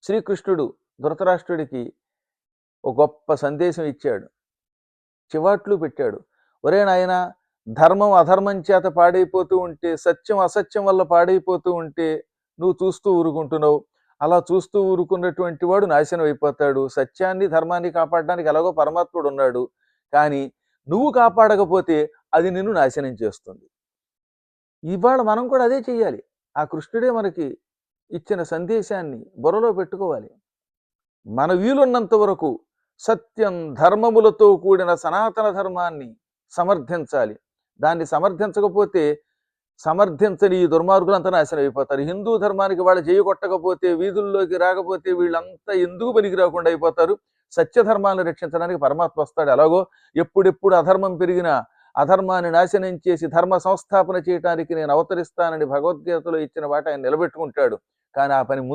శ్రీకృష్ణుడు ధృతరాష్ట్రుడికి ఒక గొప్ప సందేశం ఇచ్చాడు, చివాట్లు పెట్టాడు. ఒరే నాయనా, ధర్మం అధర్మం చేత పాడైపోతూ ఉంటే, సత్యం అసత్యం వల్ల పాడైపోతూ ఉంటే నువ్వు చూస్తూ ఊరుకుంటున్నావు. అలా చూస్తూ ఊరుకున్నటువంటి వాడు నాశనం అయిపోతాడు. సత్యాన్ని ధర్మాన్ని కాపాడడానికి ఎలాగో పరమాత్ముడు ఉన్నాడు, కానీ నువ్వు కాపాడకపోతే అది నిన్ను నాశనం చేస్తుంది. ఇవాళ మనం కూడా అదే చెయ్యాలి. ఆ కృష్ణుడే మనకి ఇచ్చిన సందేశాన్ని బుర్రలో పెట్టుకోవాలి. మన వీలున్నంత వరకు సత్యం ధర్మములతో కూడిన సనాతన ధర్మాన్ని సమర్థించాలి. దాన్ని సమర్థించకపోతే సమర్థించని ఈ దుర్మార్గులంతా నాశనం అయిపోతారు. హిందూ ధర్మానికి వాళ్ళు చేయగొట్టకపోతే, వీధుల్లోకి రాకపోతే వీళ్ళంతా ఎందుకు పనికి రాకుండా అయిపోతారు. సత్యధర్మాన్ని రక్షించడానికి పరమాత్మ వస్తాడు. ఎలాగో ఎప్పుడెప్పుడు అధర్మం పెరిగినా అధర్మాన్ని నాశనం చేసి ధర్మ సంస్థాపన చేయడానికి నేను అవతరిస్తానని భగవద్గీతలో ఇచ్చిన మాట ఆయన నిలబెట్టుకుంటాడు. కానీ ఆ పని ముందు